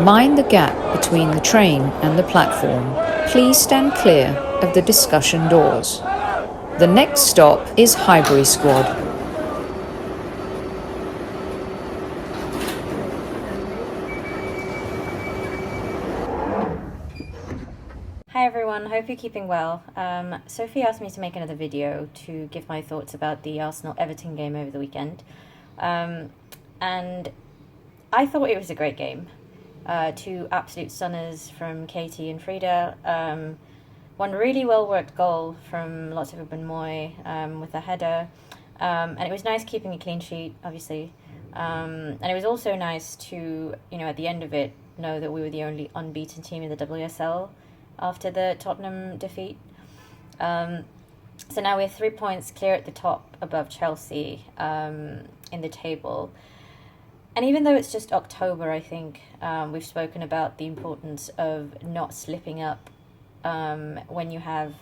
Mind the gap between the train and the platform. Please stand clear of the discussion doors. The next stop is Highbury Squad. Hi everyone, hope you're keeping well. Sophie asked me to make another video to give my thoughts about the Arsenal Everton game over the weekend. And I thought it was a great game. Two absolute stunners from Katie and Frida. One really well worked goal from Lotte Moy with a header. And it was nice keeping a clean sheet, obviously. And it was also nice to, at the end of it, know that we were the only unbeaten team in the WSL after the Tottenham defeat. So now we're 3 points clear at the top above Chelsea in the table. And even though it's just October, I think we've spoken about the importance of not slipping up when you have,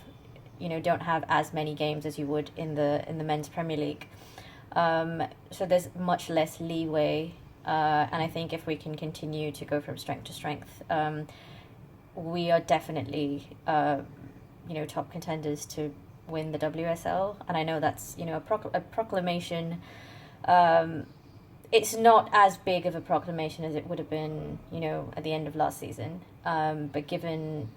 don't have as many games as you would in the men's Premier League. So there's much less leeway, and I think if we can continue to go from strength to strength, we are definitely, top contenders to win the WSL. And I know that's, a proclamation. It's not as big of a proclamation as it would have been, at the end of last season. But given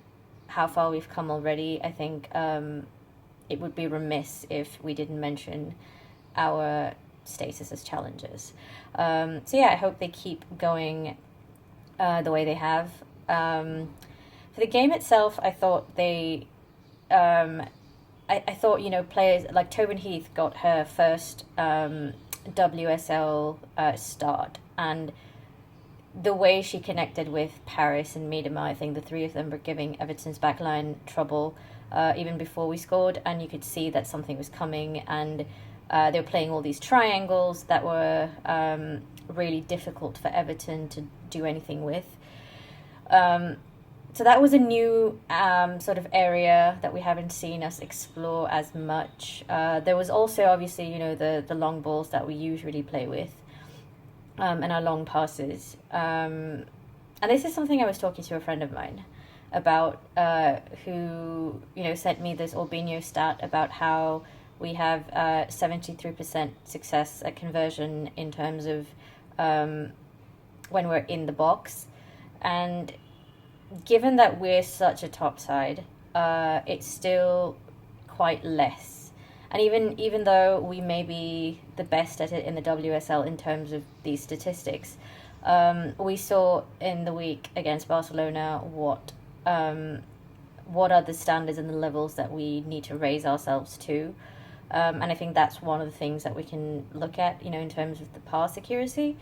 how far we've come already, I think it would be remiss if we didn't mention our status as challengers. So yeah, I hope they keep going the way they have. For the game itself, I thought they... I thought, players like Tobin Heath got her first WSL start, and the way she connected with Paris and Miedema, I think the three of them were giving Everton's backline trouble even before we scored, and you could see that something was coming, and they were playing all these triangles that were really difficult for Everton to do anything with. So that was a new sort of area that we haven't seen us explore as much. There was also, obviously, the long balls that we usually play with and our long passes. And this is something I was talking to a friend of mine about who, sent me this Albino stat about how we have 73% success at conversion in terms of when we're in the box. And given that we're such a top side, it's still quite less. And even though we may be the best at it in the WSL in terms of these statistics, we saw in the week against Barcelona what are the standards and the levels that we need to raise ourselves to. And I think that's one of the things that we can look at, in terms of the pass accuracy.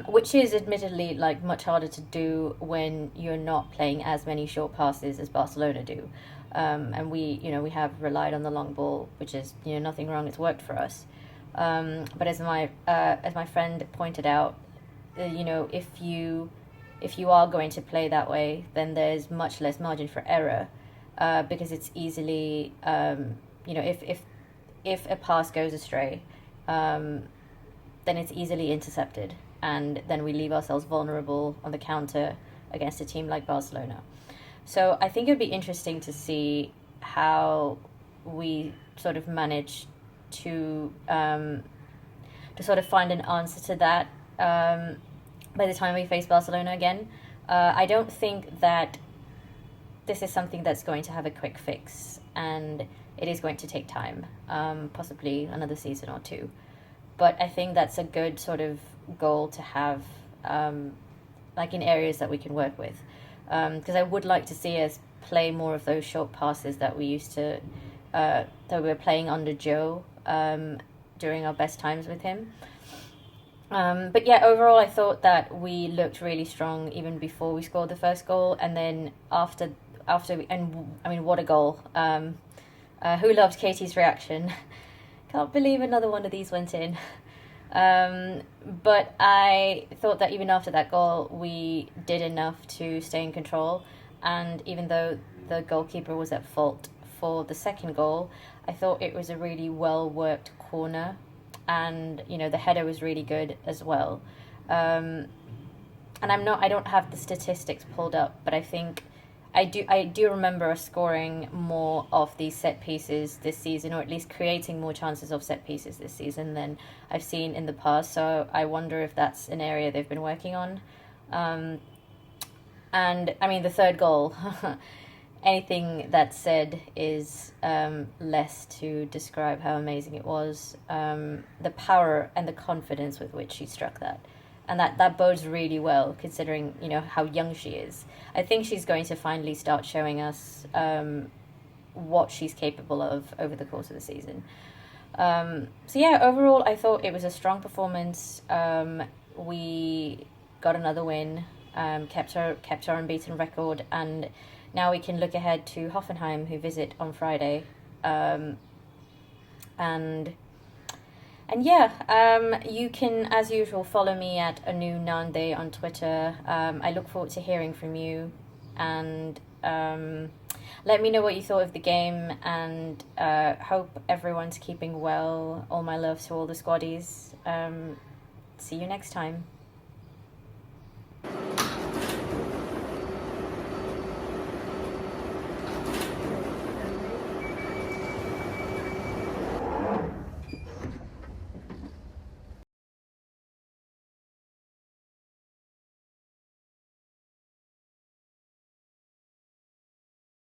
Which is admittedly much harder to do when you're not playing as many short passes as Barcelona do, and we have relied on the long ball, which is nothing wrong. It's worked for us, but as my friend pointed out, if you are going to play that way, then there's much less margin for error, because it's easily if a pass goes astray, then it's easily intercepted. And then we leave ourselves vulnerable on the counter against a team like Barcelona. So I think it'd be interesting to see how we sort of manage to sort of find an answer to that by the time we face Barcelona again. I don't think that this is something that's going to have a quick fix, and it is going to take time, possibly another season or two. But I think that's a good sort of goal to have, in areas that we can work with. Because I would like to see us play more of those short passes that we used to, that we were playing under Joe during our best times with him. But yeah, overall, I thought that we looked really strong even before we scored the first goal. And then after what a goal. Who loved Katie's reaction? Can't believe another one of these went in. But I thought that even after that goal, we did enough to stay in control. And even though the goalkeeper was at fault for the second goal, I thought it was a really well-worked corner. And, the header was really good as well. and I don't have the statistics pulled up, but I think I do remember us scoring more of these set pieces this season, or at least creating more chances of set pieces this season than I've seen in the past. So I wonder if that's an area they've been working on. And I mean, the third goal, anything that's said is less to describe how amazing it was. The power and the confidence with which she struck that. And that bodes really well, considering, you know, how young she is. I think she's going to finally start showing us what she's capable of over the course of the season. So yeah, overall, I thought it was a strong performance. We got another win, kept our unbeaten record, and now we can look ahead to Hoffenheim, who visit on Friday. And yeah, you can, as usual, follow me at Nande on Twitter. I look forward to hearing from you, and let me know what you thought of the game, and hope everyone's keeping well. All my love to all the squaddies. See you next time.